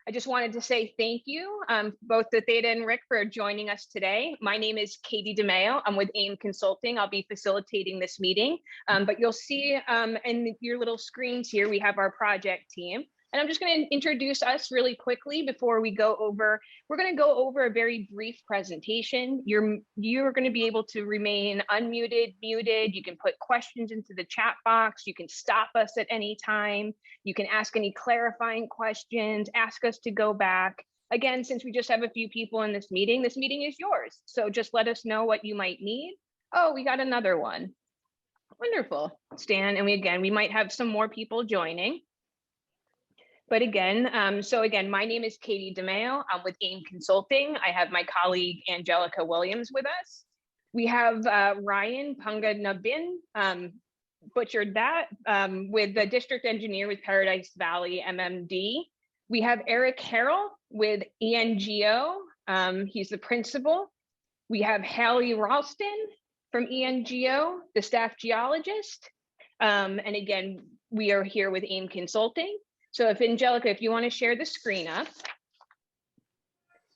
I just wanted to say thank you, both to Theta and Rick, for joining us today. My name is Katie DeMeo. I'm with AIM Consulting. I'll be facilitating this meeting, but you'll see in your little screens here, we have our project team. And I'm just going to introduce us really quickly before we go over. We're going to go over a very brief presentation. You're going to be able to remain unmuted, muted. You can put questions into the chat box. You can stop us at any time. You can ask any clarifying questions, ask us to go back. Again, since we just have a few people in this meeting is yours. So just let us know what you might need. Oh, we got another one. Wonderful, Stan. And we might have some more people joining. But again, my name is Katie DeMeo. I'm with AIM Consulting. I have my colleague, Angelica Williams, with us. We have Ryan Punganabin, butchered that, with the district engineer with Paradise Valley MMD. We have Eric Harrell with ENGO. He's the principal. We have Hallie Ralston from ENGO, the staff geologist. And again, we are here with AIM Consulting. So Angelica, if you want to share the screen up.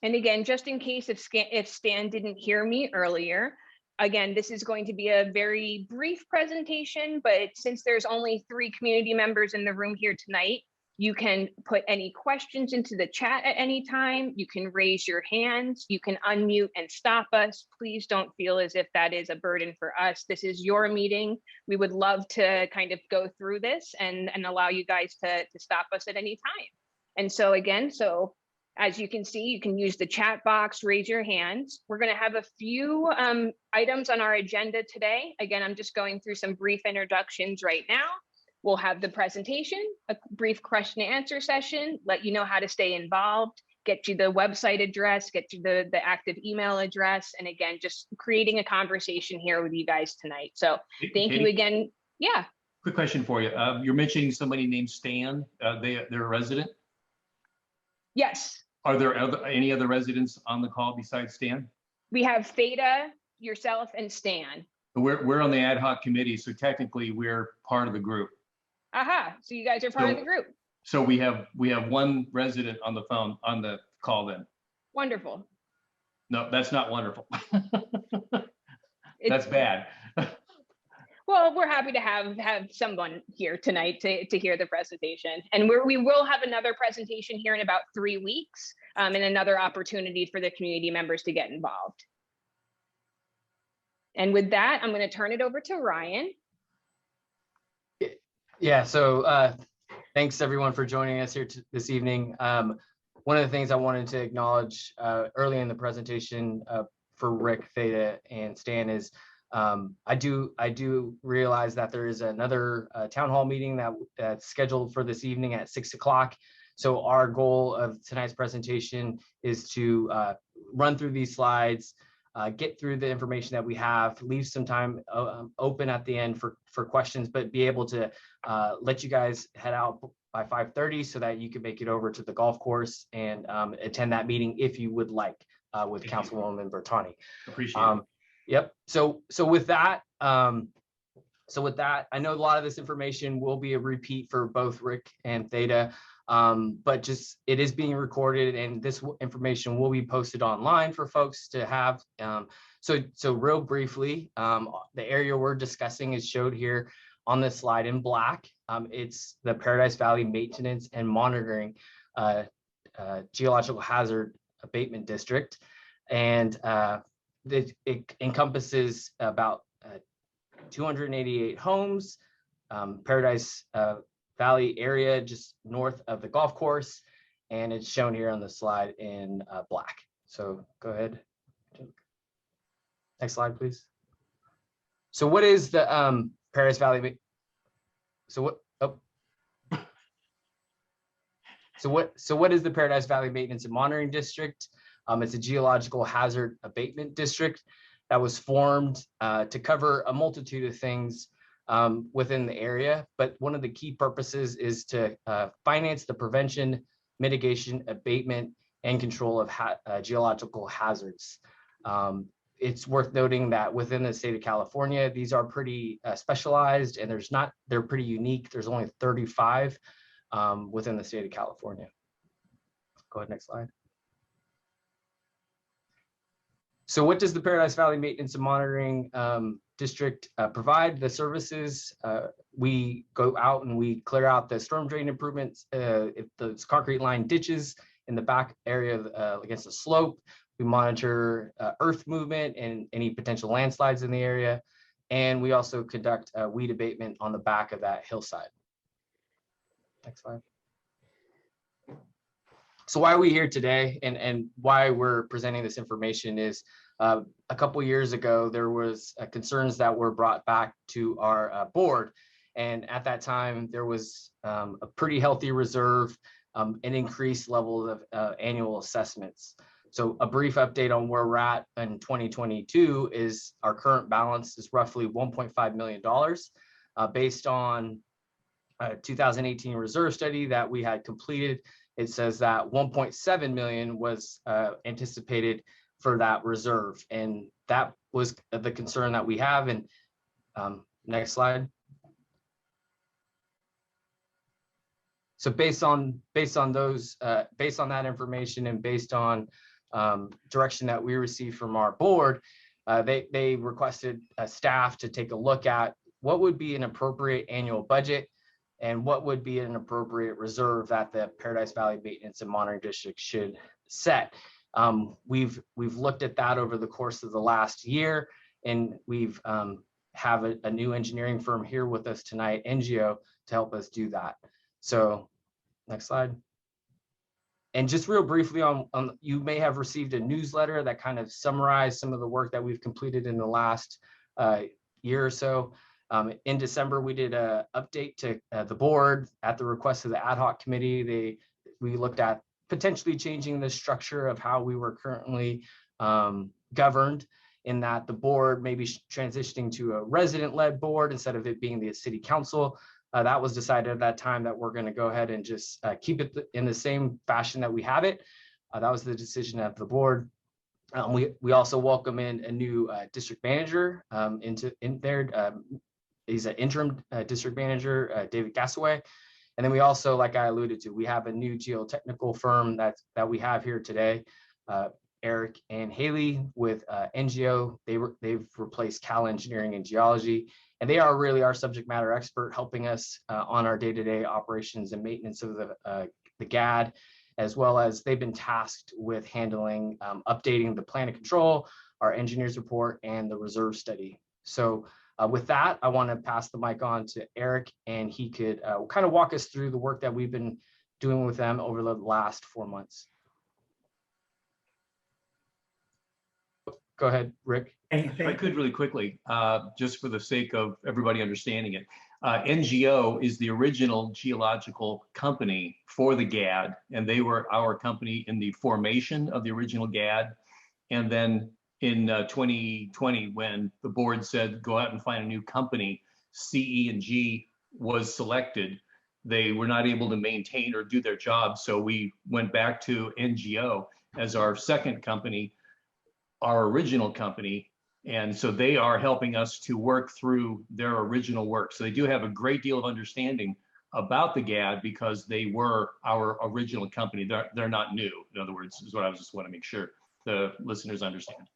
And again, just in case if Stan didn't hear me earlier, again, this is going to be a very brief presentation, but since there's only 3 community members in the room here tonight, you can put any questions into the chat at any time. You can raise your hands. You can unmute and stop us. Please don't feel as if that is a burden for us. This is your meeting. We would love to kind of go through this and allow you guys to stop us at any time. And so again, as you can see, you can use the chat box, raise your hands. We're going to have a few items on our agenda today. Again, I'm just going through some brief introductions right now. We'll have the presentation, a brief question and answer session, let you know how to stay involved, get you the website address, get you the active email address, and again, just creating a conversation here with you guys tonight. So thank you again. Yeah. Quick question for you. You're mentioning somebody named Stan. They're a resident? Yes. Are there any other residents on the call besides Stan? We have Theta, yourself, and Stan. We're on the ad hoc committee, so technically we're part of the group. Aha, so you guys are part of the group. So we have one resident on the phone on the call then. Wonderful. No, that's not wonderful. That's bad. Well, we're happy to have someone here tonight to hear the presentation. And we will have another presentation here in about 3 weeks, and another opportunity for the community members to get involved. And with that, I'm going to turn it over to Ryan. Yeah, so thanks everyone for joining us here this evening. One of the things I wanted to acknowledge early in the presentation for Rick, Theta, and Stan is I do realize that there is another town hall meeting that's scheduled for this evening at 6 o'clock. So our goal of tonight's presentation is to run through these slides, get through the information that we have, leave some time open at the end for questions, but be able to let you guys head out by 5:30 so that you can make it over to the golf course and attend that meeting if you would like with Councilwoman Bertani. Appreciate it. Yep. So with that, I know a lot of this information will be a repeat for both Rick and Theta. But just it is being recorded and this information will be posted online for folks to have. So real briefly, the area we're discussing is showed here on this slide in black. It's the Paradise Valley Maintenance and Monitoring Geological Hazard Abatement District. And it encompasses about 288 homes, Paradise Valley area just north of the golf course, and it's shown here on the slide in black. So go ahead. Next slide, please. So what is the Paradise Valley? So what? Oh. So what is the Paradise Valley Maintenance and Monitoring District? It's a geological hazard abatement district that was formed to cover a multitude of things within the area, but one of the key purposes is to finance the prevention, mitigation, abatement, and control of geological hazards. It's worth noting that within the state of California, these are pretty specialized, and they're pretty unique. There's only 35 within the state of California. Go ahead, next slide. So what does the Paradise Valley Maintenance and Monitoring District provide? The services, we go out and we clear out the storm drain improvements, if those concrete line ditches in the back area against the slope. We monitor earth movement and any potential landslides in the area. And we also conduct weed abatement on the back of that hillside. Next slide. So why are we here today and why we're presenting this information is a couple years ago, there was concerns that were brought back to our board. And at that time, there was a pretty healthy reserve, an increased level of annual assessments. So a brief update on where we're at in 2022 is our current balance is roughly $1.5 million based on a 2018 reserve study that we had completed. It says that 1.7 million was anticipated for that reserve. And that was the concern that we have. And next slide. So based on that information and based on direction that we received from our board, they requested staff to take a look at what would be an appropriate annual budget and what would be an appropriate reserve that the Paradise Valley Maintenance and Monitoring District should set. We've looked at that over the course of the last year, and we've have a new engineering firm here with us tonight, NGO, to help us do that. So next slide. And just real briefly on you may have received a newsletter that kind of summarized some of the work that we've completed in the last year or so. In December, we did an update to the board at the request of the ad hoc committee. We looked at potentially changing the structure of how we were currently governed, in that the board may be transitioning to a resident-led board instead of it being the city council. That was decided at that time that we're going to go ahead and just keep it in the same fashion that we have it. That was the decision of the board. We also welcome in a new district manager in there. He's an interim district manager, David Gassaway. And then we also, like I alluded to, we have a new geotechnical firm that we have here today, Eric and Haley with NGO. They've replaced Cal Engineering and Geology, and they are really our subject matter expert, helping us on our day-to-day operations and maintenance of the GAD, as well as they've been tasked with handling updating the plan of control, our engineer's report, and the reserve study. So with that, I want to pass the mic on to Eric, and he could kind of walk us through the work that we've been doing with them over the last 4 months. Go ahead, Rick. If I could really quickly, just for the sake of everybody understanding it, NGO is the original geological company for the GAD, and they were our company in the formation of the original GAD. And then in 2020, when the board said, go out and find a new company, CE&G was selected. They were not able to maintain or do their job. So we went back to NGO as our second company, our original company. And so they are helping us to work through their original work. So they do have a great deal of understanding about the GAD because they were our original company. They're not new, in other words, is what I just want to make sure the listeners understand.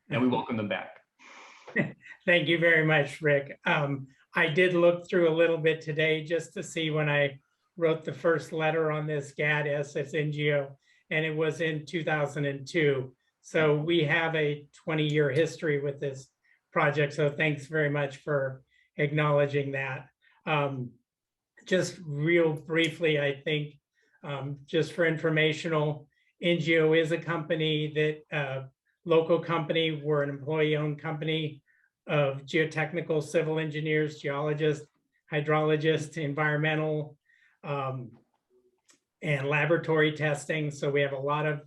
And we welcome them back. Thank you very much, Rick. I did look through a little bit today just to see when I wrote the first letter on this GAD SSNGO, and it was in 2002. So we have a 20-year history with this project. So thanks very much for acknowledging that. Just real briefly, I think, just for informational, NGO is a company that local company. We're an employee-owned company of geotechnical, civil engineers, geologists, hydrologists, environmental, and laboratory testing. So we have a lot of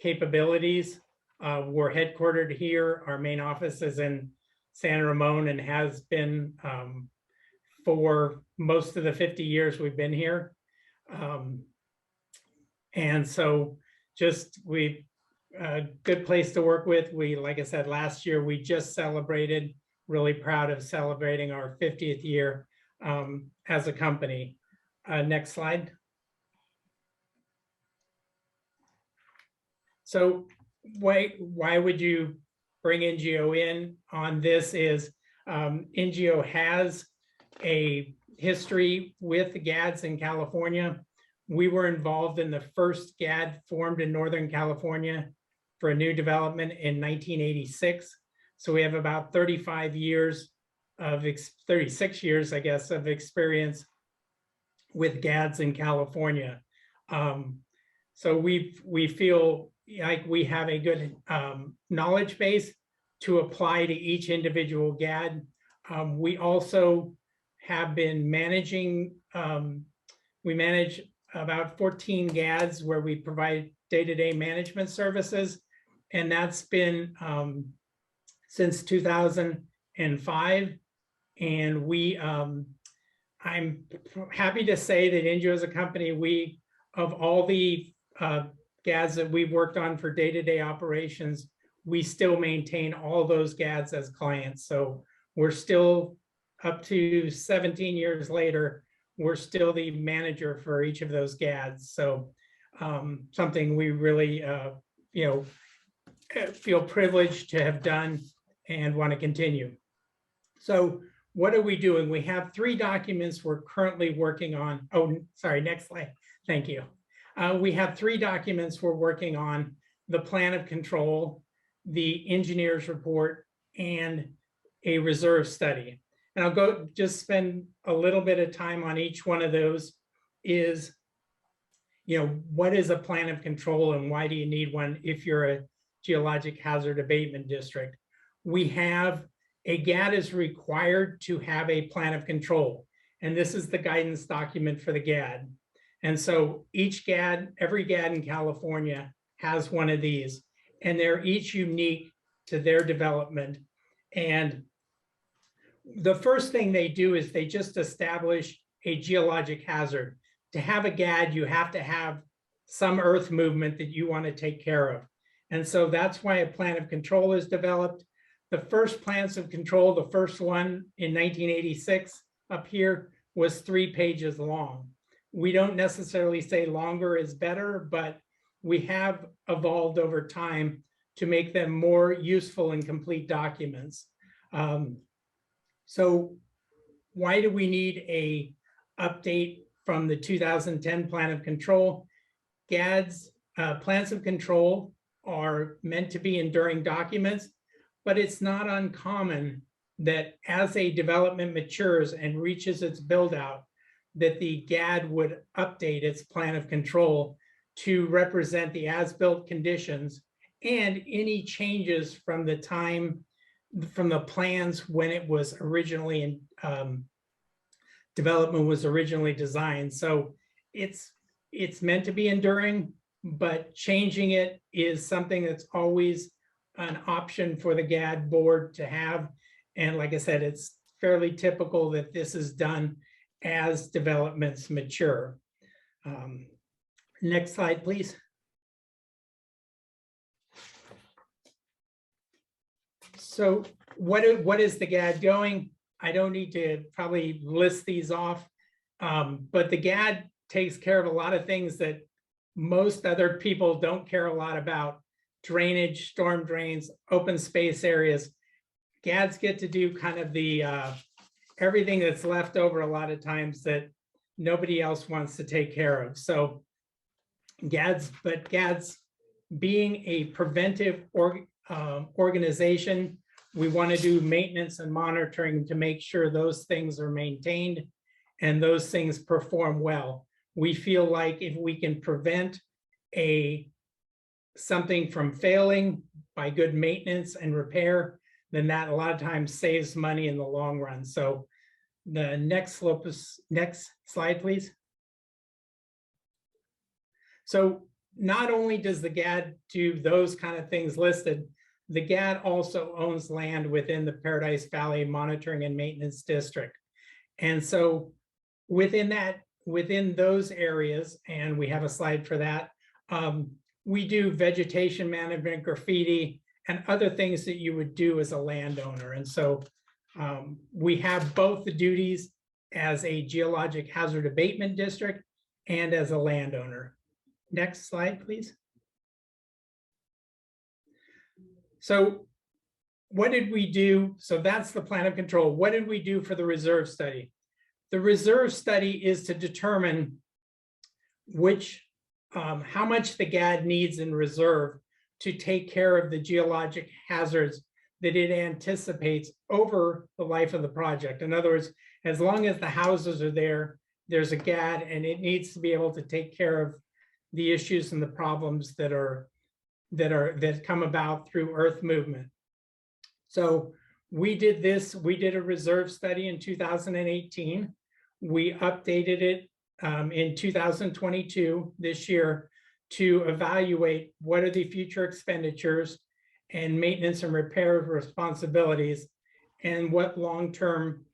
capabilities. We're headquartered here. Our main office is in San Ramon and has been for most of the 50 years we've been here. And so just a good place to work with. Like I said, last year, we just celebrated, really proud of celebrating our 50th year as a company. Next slide. So why would you bring NGO in on this is NGO has a history with the GADs in California. We were involved in the first GAD formed in Northern California for a new development in 1986. So we have about 35 years of 36 years, I guess, of experience with GADs in California. So we feel like we have a good knowledge base to apply to each individual GAD. We also have been managing, we manage about 14 GADs where we provide day-to-day management services. And that's been since 2005. And I'm happy to say that NGO as a company, of all the GADs that we've worked on for day-to-day operations, we still maintain all those GADs as clients. So we're still up to 17 years later, we're still the manager for each of those GADs. So something we really, feel privileged to have done and want to continue. So what are we doing? We have 3 documents we're currently working on. Oh, sorry, next slide. Thank you. We have 3 documents we're working on: the plan of control, the engineer's report, and a reserve study. And I'll just spend a little bit of time on each one of those. Is, what is a plan of control and why do you need one if you're a geologic hazard abatement district? We have a GAD is required to have a plan of control. And this is the guidance document for the GAD. And so each GAD, every GAD in California has one of these, and they're each unique to their development. And the first thing they do is they just establish a geologic hazard. To have a GAD, you have to have some earth movement that you want to take care of. And so that's why a plan of control is developed. The first plans of control, the first one in 1986 up here, was 3 pages long. We don't necessarily say longer is better, but we have evolved over time to make them more useful and complete documents. So why do we need a update from the 2010 plan of control? GADs, plans of control, are meant to be enduring documents, but it's not uncommon that as a development matures and reaches its build out, that the GAD would update its plan of control to represent the as-built conditions and any changes from the time, from the plans when it was originally development was originally designed. So it's meant to be enduring, but changing it is something that's always an option for the GAD board to have. And like I said, it's fairly typical that this is done as developments mature. Next slide, please. So what is the GAD going? I don't need to probably list these off, but the GAD takes care of a lot of things that most other people don't care a lot about: drainage, storm drains, open space areas. GADs get to do kind of the everything that's left over a lot of times that nobody else wants to take care of. So GADs being a preventive organization, we want to do maintenance and monitoring to make sure those things are maintained and those things perform well. We feel like if we can prevent something from failing by good maintenance and repair, then that a lot of times saves money in the long run. So the next slide, please. So not only does the GAD do those kind of things listed, the GAD also owns land within the Paradise Valley Monitoring and Maintenance District. And so within those areas, and we have a slide for that, we do vegetation management, graffiti, and other things that you would do as a landowner. And so we have both the duties as a geologic hazard abatement district and as a landowner. Next slide, please. So what did we do? So that's the plan of control. What did we do for the reserve study? The reserve study is to determine how much the GAD needs in reserve to take care of the geologic hazards that it anticipates over the life of the project. In other words, as long as the houses are there, there's a GAD, and it needs to be able to take care of the issues and the problems that come about through earth movement. So we did a reserve study in 2018. We updated it in 2022, this year, to evaluate what are the future expenditures and maintenance and repair responsibilities, and what long-term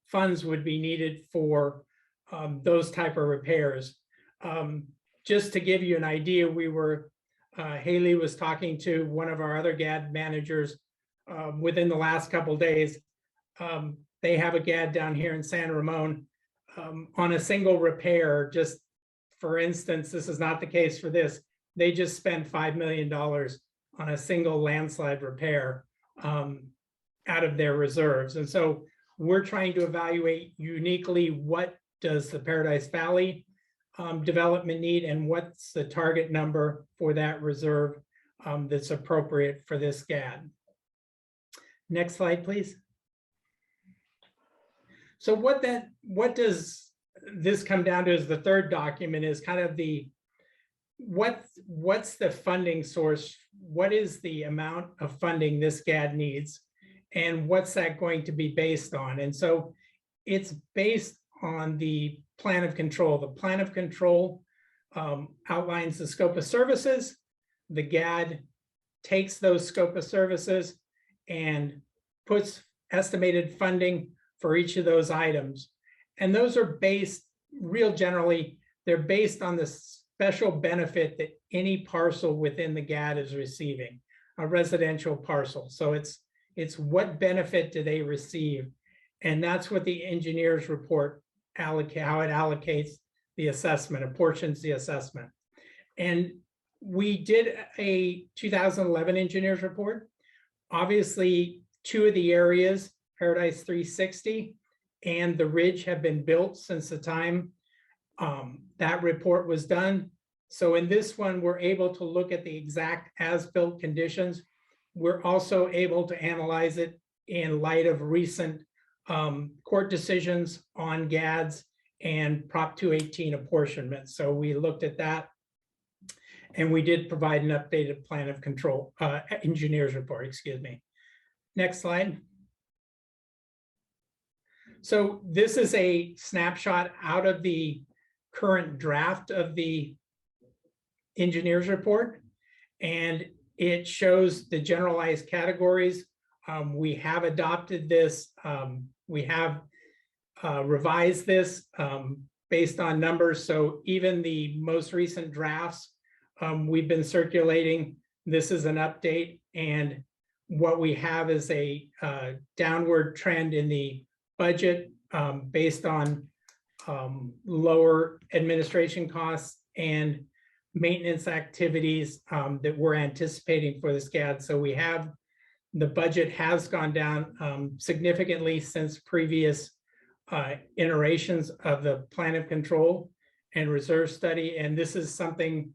funds would be needed for those type of repairs. Just to give you an idea, Haley was talking to one of our other GAD managers within the last couple of days. They have a GAD down here in San Ramon on a single repair. Just for instance, this is not the case for this. They just spent $5 million on a single landslide repair out of their reserves. And so we're trying to evaluate uniquely what does the Paradise Valley development need, and what's the target number for that reserve that's appropriate for this GAD. Next slide, please. So what does this come down to is the third document is kind of what's the funding source? What is the amount of funding this GAD needs? And what's that going to be based on? And so it's based on the plan of control. The plan of control outlines the scope of services. The GAD takes those scope of services and puts estimated funding for each of those items. And those are based, real generally, they're based on the special benefit that any parcel within the GAD is receiving, a residential parcel. So it's what benefit do they receive? And that's what the engineers report, how it allocates the assessment, apportions the assessment. And we did a 2011 engineers report. Obviously, two of the areas, Paradise 360 and the Ridge, have been built since the time that report was done. So in this one, we're able to look at the exact as-built conditions. We're also able to analyze it in light of recent court decisions on GADs and Prop 218 apportionment. So we looked at that, and we did provide an updated plan of control, engineers report, excuse me. Next slide. So this is a snapshot out of the current draft of the engineers report, and it shows the generalized categories. We have adopted this. We have revised this based on numbers. So even the most recent drafts we've been circulating, this is an update. And what we have is a downward trend in the budget based on lower administration costs and maintenance activities that we're anticipating for this GAD. So we have, the budget has gone down significantly since previous iterations of the plan of control and reserve study. And this is something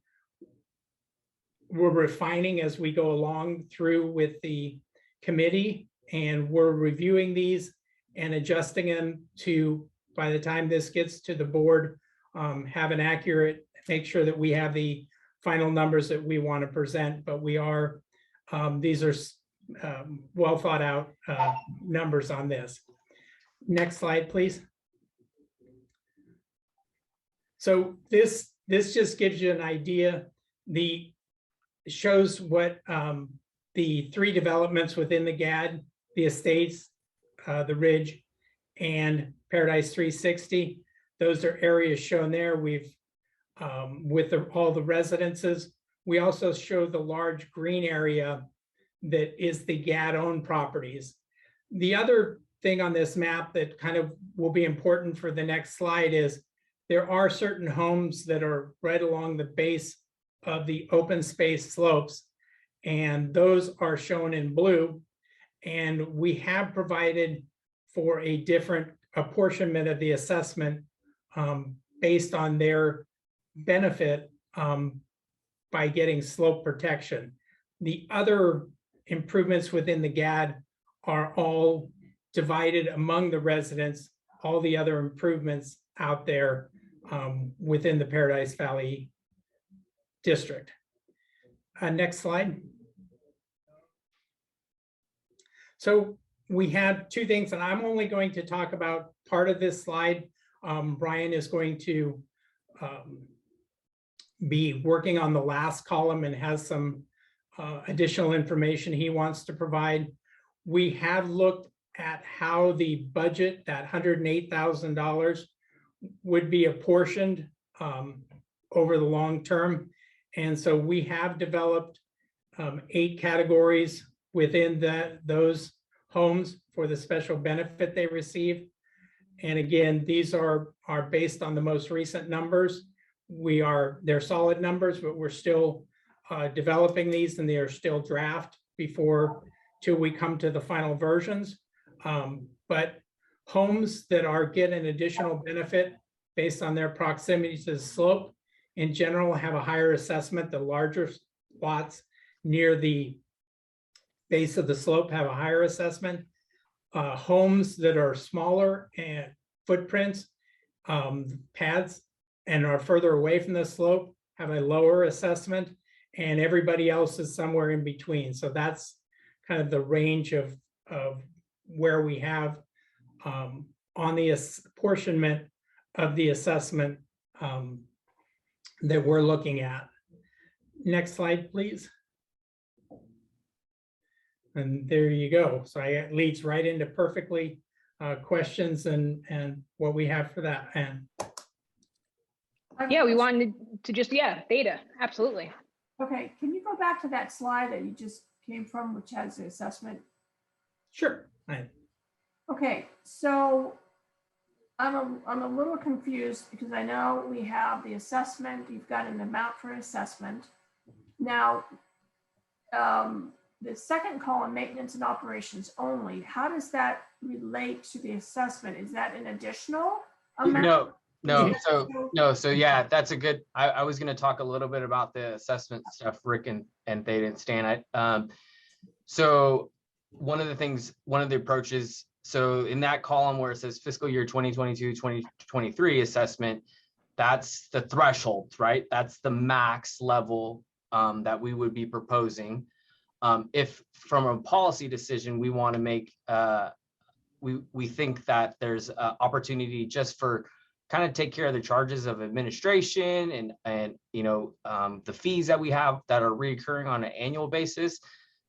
we're refining as we go along through with the committee, and we're reviewing these and adjusting them to, by the time this gets to the board, have an accurate, make sure that we have the final numbers that we want to present. But we are, these are well thought out numbers on this. Next slide, please. So this just gives you an idea. Shows what the three developments within the GAD, the estates, the Ridge, and Paradise 360. Those are areas shown there. We've with all the residences. We also show the large green area that is the GAD-owned properties. The other thing on this map that kind of will be important for the next slide is there are certain homes that are right along the base of the open space slopes, and those are shown in blue. And we have provided for a different apportionment of the assessment based on their benefit by getting slope protection. The other improvements within the GAD are all divided among the residents, all the other improvements out there within the Paradise Valley district. Next slide. So we have two things, and I'm only going to talk about part of this slide. Brian is going to be working on the last column and has some additional information he wants to provide. We have looked at how the budget, that $108,000, would be apportioned over the long term. And so we have developed 8 categories within those homes for the special benefit they receive. And again, these are based on the most recent numbers. They're solid numbers, but we're still developing these, and they are still draft till we come to the final versions. But homes that get an additional benefit based on their proximity to the slope in general have a higher assessment. The larger lots near the base of the slope have a higher assessment. Homes that are smaller and footprints, pads, and are further away from the slope have a lower assessment, and everybody else is somewhere in between. So that's kind of the range of where we have on the apportionment of the assessment that we're looking at. Next slide, please. And there you go. So it leads right into perfectly questions and what we have for that. And yeah, we wanted to just, data, absolutely. Okay, can you go back to that slide that you just came from, which has the assessment? Sure. Okay, so I'm a little confused because I know we have the assessment, you've got an amount for assessment. Now, the second column, maintenance and operations only, how does that relate to the assessment? Is that an additional amount? So yeah, that's a good, I was going to talk a little bit about the assessment stuff, Rick and Theta and Stan. So one of the approaches, so in that column where it says fiscal year 2022, 2023 assessment, that's the threshold, right? That's the max level that we would be proposing. If from a policy decision, we want to make, we think that there's an opportunity just for kind of take care of the charges of administration and the fees that we have that are recurring on an annual basis,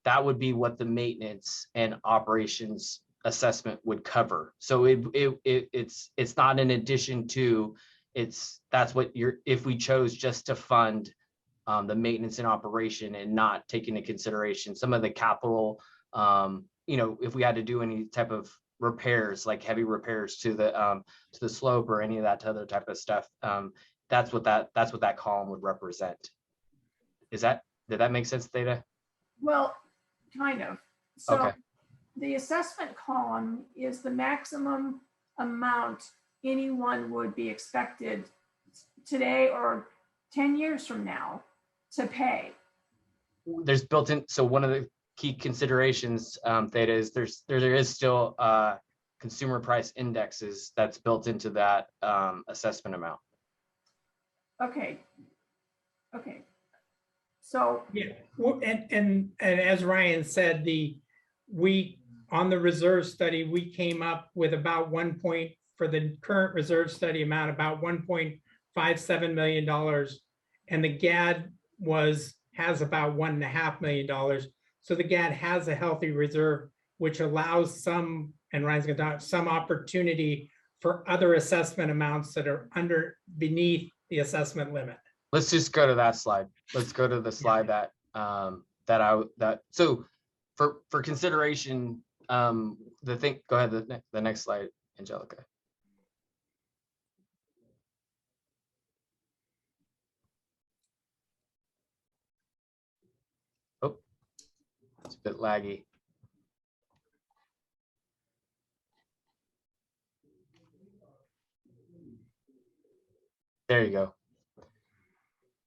that would be what the maintenance and operations assessment would cover. So it's not in addition to, that's what if we chose just to fund the maintenance and operation and not take into consideration some of the capital, if we had to do any type of repairs, like heavy repairs to the slope or any of that other type of stuff, that's what that column would represent. Did that make sense, Theta? Well, kind of. So okay. The assessment column is the maximum amount anyone would be expected today or 10 years from now to pay. There's built in, so one of the key considerations, Theta, is there is still consumer price indexes that's built into that assessment amount. Okay. So yeah, and as Ryan said, on the reserve study, we came up with about for the current reserve study amount, about $1.57 million, and the GAD has about $1.5 million. So the GAD has a healthy reserve, which allows some, and Ryan's going to talk, some opportunity for other assessment amounts that are beneath the assessment limit. Let's just go to that slide. Let's go to the slide so for consideration, go ahead, the next slide, Angelica. a bit laggy. There you go.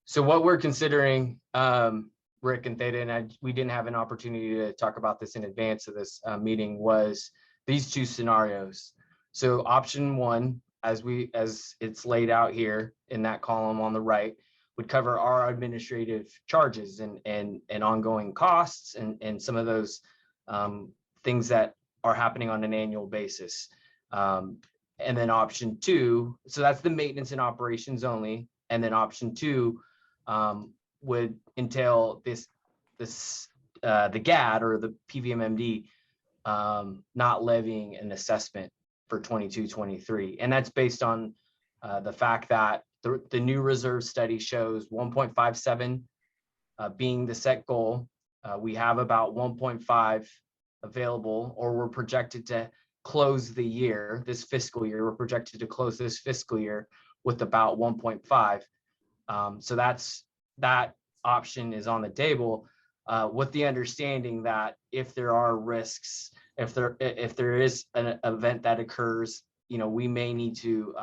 So what we're considering, Rick and Theta, and we didn't have an opportunity to talk about this in advance of this meeting, was these two scenarios. So option one, as it's laid out here in that column on the right, would cover our administrative charges and ongoing costs and some of those things that are happening on an annual basis. And then option two, so that's the maintenance and operations only. And then option two would entail the GAD or the PVMMD not levying an assessment for 22-23. And that's based on the fact that the new reserve study shows 1.57 being the set goal. We have about 1.5 available, or we're projected to close the year, this fiscal year. We're projected to close this fiscal year with about 1.5. So that option is on the table, with the understanding that if there are risks, if there is an event that occurs, we may need to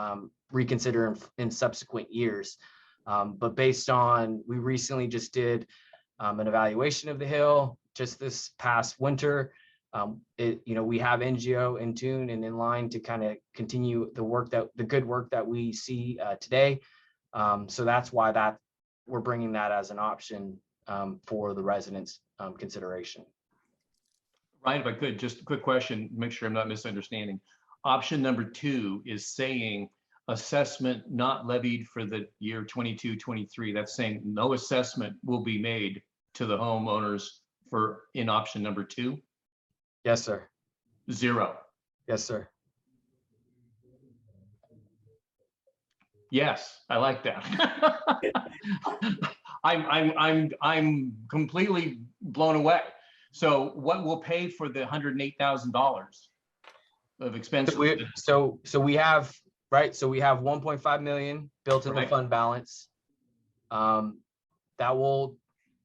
reconsider in subsequent years. But based on, we recently just did an evaluation of the Hill just this past winter. We have NGO in tune and in line to kind of continue the good work that we see today. So that's why we're bringing that as an option for the residents' consideration. Ryan, if I could, just a quick question, make sure I'm not misunderstanding. Option number 2 is saying assessment not levied for the year 22-23. That's saying no assessment will be made to the homeowners in option number 2? Yes, sir. 0. Yes, sir. Yes, I like that. I'm completely blown away. So what will pay for the $108,000 of expenses? So we have, right, so we have 1.5 million built in the fund balance. That will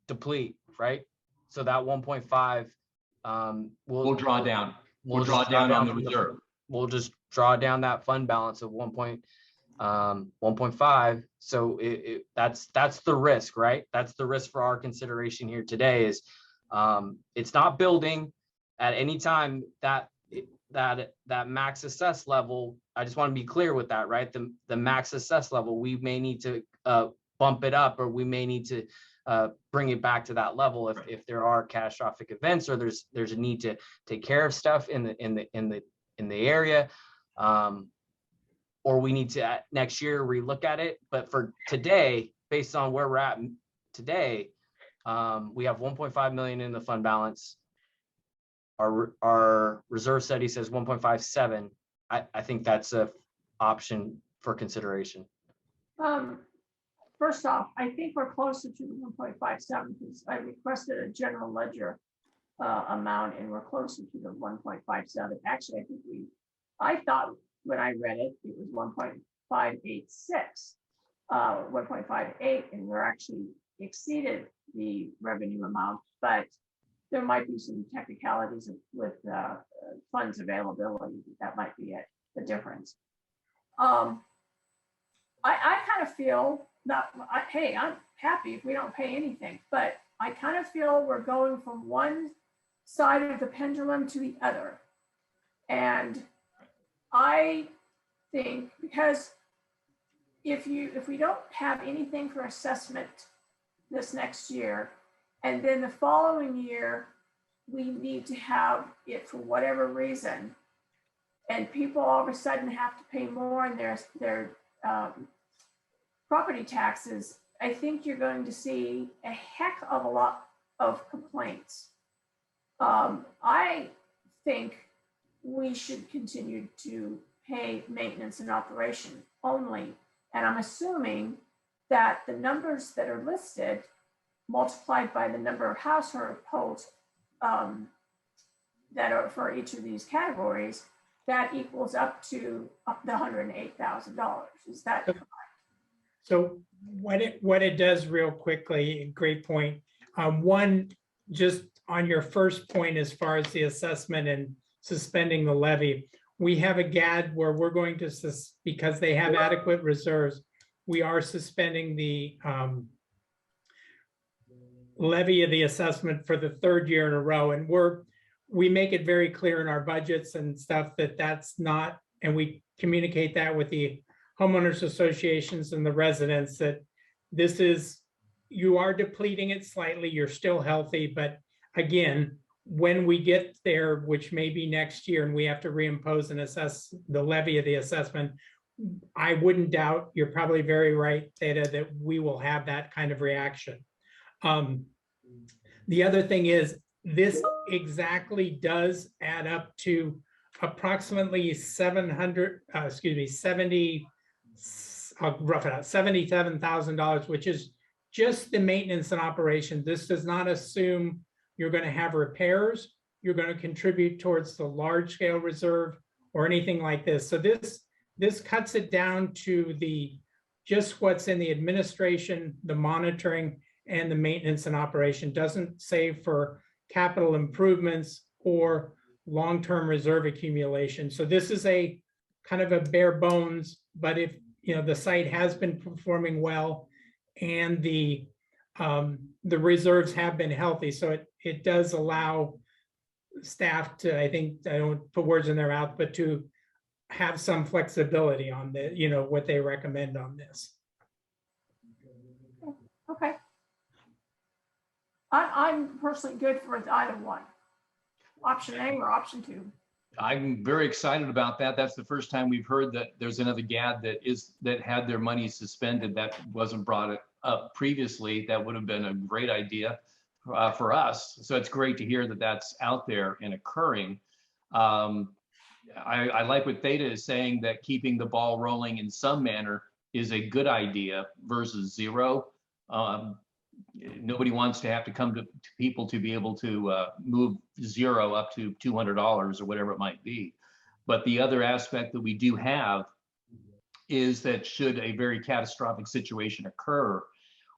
deplete, right? So that 1.5 we'll draw down. We'll draw down on the reserve. We'll just draw down that fund balance of 1.5. So that's the risk, right? That's the risk for our consideration here today. Is it's not building at any time that max assess level. I just want to be clear with that, right? The max assess level, we may need to bump it up, or we may need to bring it back to that level if there are catastrophic events, or there's a need to take care of stuff in the area, or we need to next year relook at it. But for today, based on where we're at today, we have 1.5 million in the fund balance. Our reserve study says 1.57. I think that's a option for consideration. First off, I think we're closer to the 1.57 because I requested a general ledger amount, and we're closer to the 1.57. Actually, I thought when I read it, it was 1.586, 1.58, and we're actually exceeded the revenue amount, but there might be some technicalities with funds availability. That might be it, the difference. I kind of feel hey, I'm happy if we don't pay anything, but I kind of feel we're going from one side of the pendulum to the other. And I think because if we don't have anything for assessment this next year, and then the following year, we need to have it for whatever reason, and people all of a sudden have to pay more in their property taxes, I think you're going to see a heck of a lot of complaints. I think we should continue to pay maintenance and operation only. And I'm assuming that the numbers that are listed multiplied by the number of households that are for each of these categories, that equals up to the $108,000. Is that correct? So what it does real quickly, great point. One, just on your first point, as far as the assessment and suspending the levy, we have a GAD where we're going to, because they have adequate reserves, we are suspending the levy of the assessment for the third year in a row. And we make it very clear in our budgets and stuff that that's not, and we communicate that with the homeowners associations and the residents, that this is, you are depleting it slightly, you're still healthy, but again, when we get there, which may be next year, and we have to reimpose and assess the levy of the assessment, I wouldn't doubt, you're probably very right, Theta, that we will have that kind of reaction. The other thing is, this exactly does add up to approximately 700, I'll rough it out, $77,000, which is just the maintenance and operation. This does not assume you're going to have repairs, you're going to contribute towards the large scale reserve or anything like this. So this cuts it down to just what's in the administration, the monitoring, and the maintenance and operation. Doesn't save for capital improvements or long-term reserve accumulation. So this is a kind of a bare bones, but if the site has been performing well and the reserves have been healthy, so it does allow staff to, I think, I don't put words in their mouth, but to have some flexibility on the, what they recommend on this. Okay. I'm personally good for either one, option A or option 2. I'm very excited about that. That's the first time we've heard that there's another GAD that had their money suspended. That wasn't brought up previously. That would have been a great idea for us. So it's great to hear that that's out there and occurring. I like what Theta is saying, that keeping the ball rolling in some manner is a good idea versus zero. Nobody wants to have to come to people to be able to move zero up to $200 or whatever it might be. But the other aspect that we do have is that should a very catastrophic situation occur,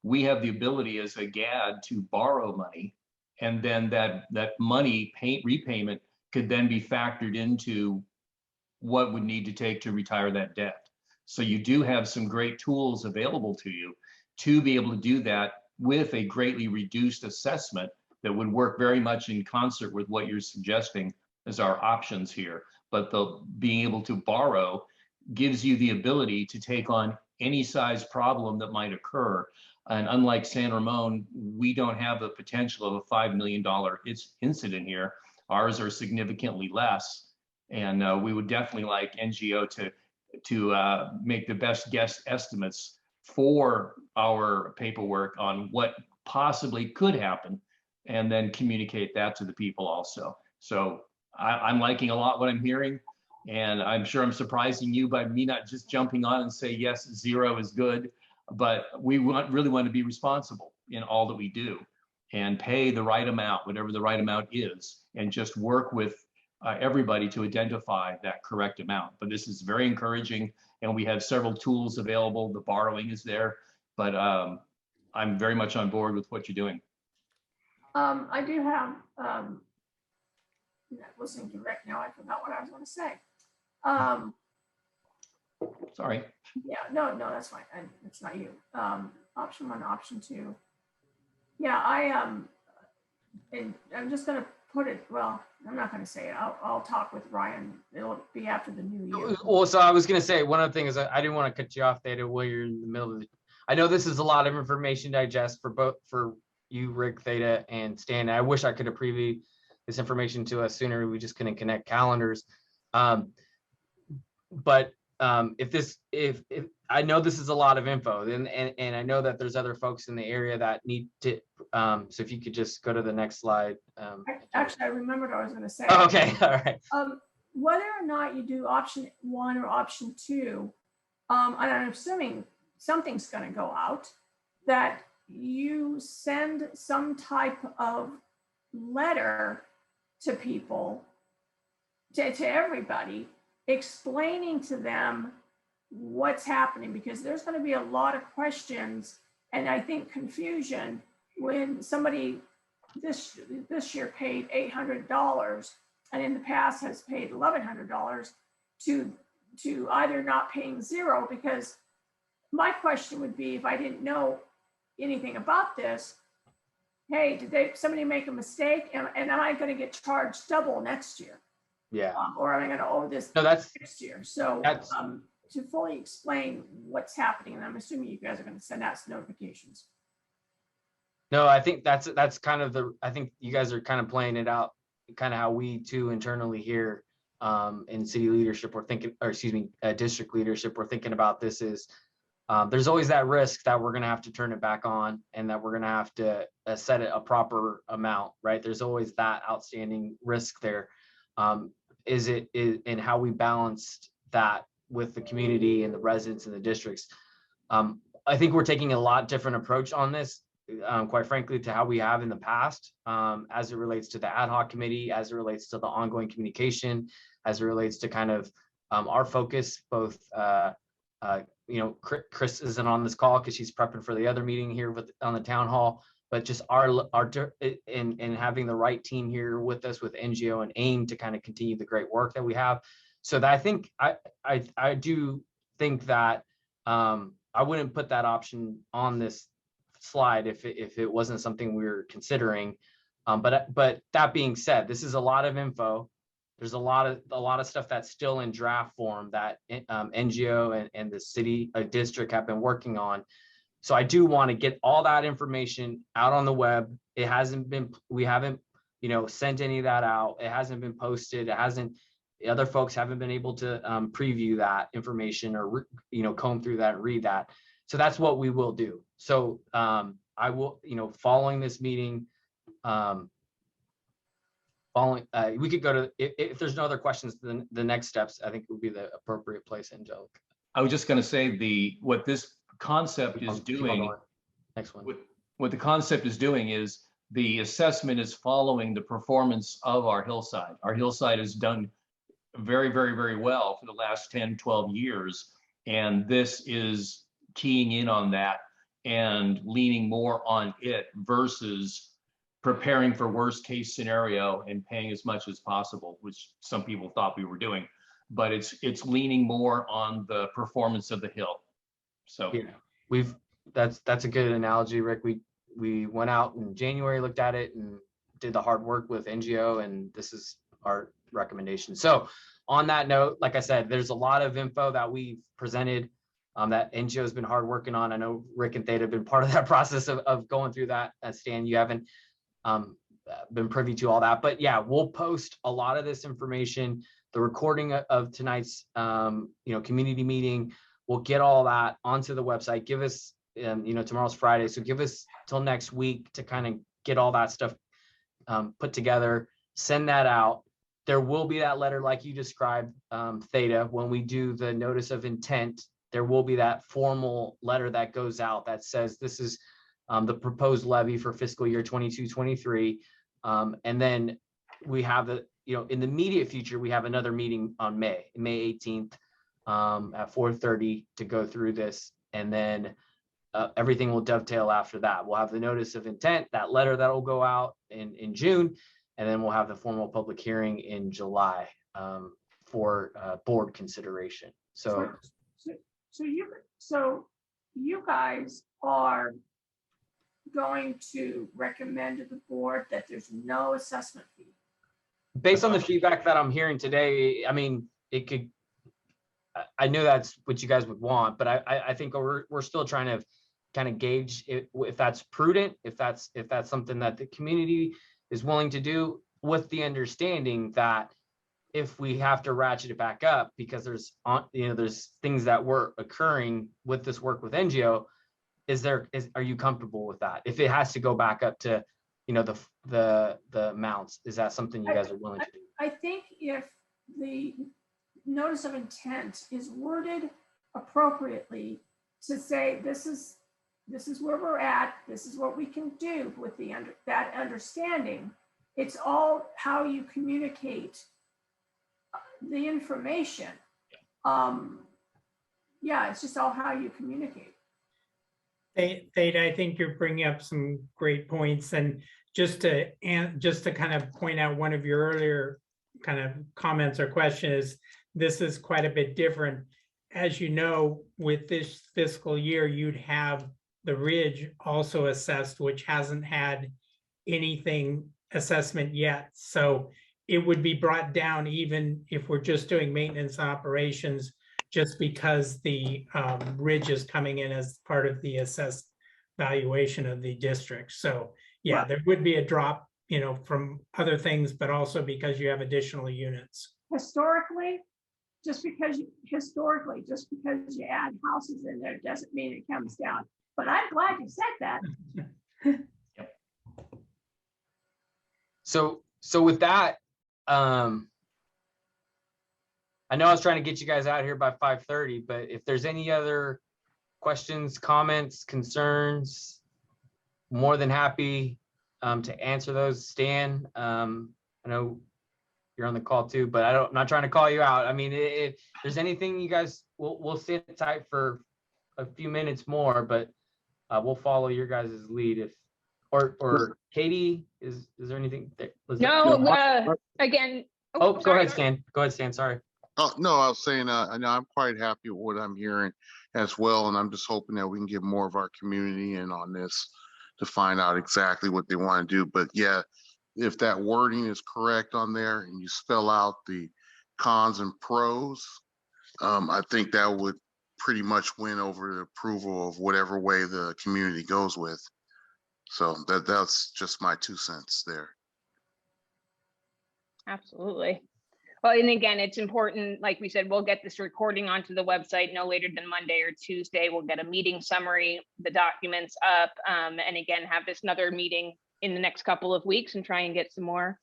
we have the ability as a GAD to borrow money, and then that money repayment could then be factored into what would need to take to retire that debt. So you do have some great tools available to you to be able to do that with a greatly reduced assessment that would work very much in concert with what you're suggesting as our options here. But being able to borrow gives you the ability to take on any size problem that might occur. And unlike San Ramon, we don't have the potential of a $5 million incident here. Ours are significantly less. And we would definitely like NGO to make the best guess estimates for our paperwork on what possibly could happen, and then communicate that to the people also. So I'm liking a lot what I'm hearing, and I'm sure I'm surprising you by me not just jumping on and say, yes, zero is good, but we really want to be responsible in all that we do and pay the right amount, whatever the right amount is, and just work with everybody to identify that correct amount. But this is very encouraging, and we have several tools available. The borrowing is there, but I'm very much on board with what you're doing. I do have, listening to Rick now, I forgot what I was going to say. Sorry. Yeah, no, that's fine. It's not you. Option 1, option 2. Yeah, and I'm just going to put it, well, I'm not going to say it. I'll talk with Ryan. It'll be after the new year. Well, so I was going to say, one of the things, I didn't want to cut you off, Theta, while you're in the middle of it. I know this is a lot of information to digest for you, Rick, Theta, and Stan. I wish I could have previewed this information to us sooner. We just couldn't connect calendars. But if I know this is a lot of info, and I know that there's other folks in the area that need to, so if you could just go to the next slide. Actually, I remembered what I was going to say. Oh, okay, all right. Whether or not you do option 1 or option 2, and I'm assuming something's going to go out, that you send some type of letter to people, to everybody, explaining to them what's happening, because there's going to be a lot of questions and I think confusion when somebody this year paid $800 and in the past has paid $1,100 to either not paying zero, because my question would be, if I didn't know anything about this, hey, did somebody make a mistake, and am I going to get charged double next year? Yeah. Or am I going to owe this No, that's next year? So to fully explain what's happening, and I'm assuming you guys are going to send out some notifications. No, I think that's kind of I think you guys are kind of playing it out, kind of how we too internally here in city leadership, we're thinking, or excuse me, district leadership, we're thinking about this is there's always that risk that we're going to have to turn it back on, and that we're going to have to set it a proper amount, right? There's always that outstanding risk there. Is in how we balanced that with the community and the residents and the districts. I think we're taking a lot different approach on this, quite frankly, to how we have in the past, as it relates to the ad hoc committee, as it relates to the ongoing communication, as it relates to kind of our focus, both, you know, Chris isn't on this call because she's prepping for the other meeting here on the town hall, but just our in having the right team here with us with NGO and AIM to kind of continue the great work that we have. So that I think I do think that I wouldn't put that option on this slide if it wasn't something we were considering. But that being said, this is a lot of info. There's a lot of stuff that's still in draft form that NGO and the city district have been working on. So I do want to get all that information out on the web. It hasn't been, we haven't, you know, sent any of that out. It hasn't been posted. It hasn't, the other folks haven't been able to preview that information or, you know, comb through that and read that. So that's what we will do. So I will, you know, following this meeting, we could go to, if there's no other questions, then the next steps, I think would be the appropriate place, Angelica. I was just going to say what this concept is doing. Next one. What the concept is doing is the assessment is following the performance of our hillside. Our hillside has done very, very, very well for the last 10, 12 years. And this is keying in on that and leaning more on it versus preparing for worst case scenario and paying as much as possible, which some people thought we were doing. But it's leaning more on the performance of the hill. So yeah, that's a good analogy, Rick. We went out in January, looked at it, and did the hard work with NGO, and this is our recommendation. So on that note, like I said, there's a lot of info that we've presented that NGO has been hard working on. I know Rick and Theta have been part of that process of going through that. Stan, you haven't been privy to all that, but yeah, we'll post a lot of this information. The recording of tonight's community meeting, we'll get all that onto the website. Give us, tomorrow's Friday, so give us till next week to kind of get all that stuff put together, send that out. There will be that letter like you described, Theta, when we do the notice of intent, there will be that formal letter that goes out that says this is the proposed levy for fiscal year 22-23. And then we have in the immediate future, we have another meeting on May 18th at 4:30 to go through this. And then everything will dovetail after that. We'll have the notice of intent, that letter that will go out in June, and then we'll have the formal public hearing in July for board consideration. So you guys are going to recommend to the board that there's no assessment fee? Based on the feedback that I'm hearing today, I mean, it could, I know that's what you guys would want, but I think we're still trying to kind of gauge if that's prudent, if that's something that the community is willing to do, with the understanding that if we have to ratchet it back up because there's things that were occurring with this work with NGO, are you comfortable with that? If it has to go back up to, the amounts, is that something you guys are willing to do? I think if the notice of intent is worded appropriately to say, this is where we're at, this is what we can do with that understanding, it's all how you communicate the information. It's just all how you communicate. Theta, I think you're bringing up some great points, and just to kind of point out one of your earlier kind of comments or questions, this is quite a bit different. As you know, with this fiscal year, you'd have the Ridge also assessed, which hasn't had anything assessment yet. So it would be brought down even if we're just doing maintenance operations, just because the Ridge is coming in as part of the assessed valuation of the district. So yeah, there would be a drop, you know, from other things, but also because you have additional units. Historically, just because you add houses in there doesn't mean it comes down. But I'm glad you said that. So with that, I know I was trying to get you guys out here by 5:30, but if there's any other questions, comments, concerns, more than happy to answer those. Stan, I know you're on the call too, but I'm not trying to call you out. I mean, if there's anything you guys, we'll sit tight for a few minutes more, but we'll follow your guys' lead. If or Katie, is there anything that was again. Go ahead, Stan. Go ahead, Stan. Sorry. Oh, no, I was saying, I know I'm quite happy with what I'm hearing as well. And I'm just hoping that we can get more of our community in on this to find out exactly what they want to do. But yeah, if that wording is correct on there and you spell out the cons and pros, I think that would pretty much win over the approval of whatever way the community goes with. So that's just my 2 cents there. Absolutely. Well, and again, it's important, like we said, we'll get this recording onto the website no later than Monday or Tuesday. We'll get a meeting summary, the documents up, and again, have this another meeting in the next couple of weeks and try and get some more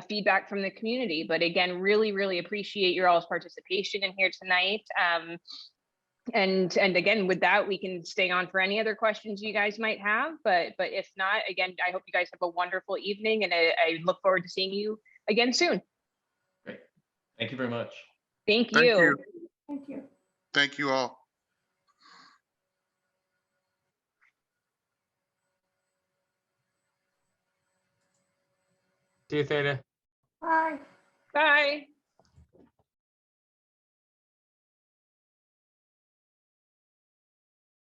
feedback from the community. But again, really, really appreciate your all's participation in here tonight. And again, with that, we can stay on for any other questions you guys might have. But if not, again, I hope you guys have a wonderful evening, and I look forward to seeing you again soon. Great. Thank you very much. Thank you. Thank you. Thank you all. See you, Theta. Bye. Bye.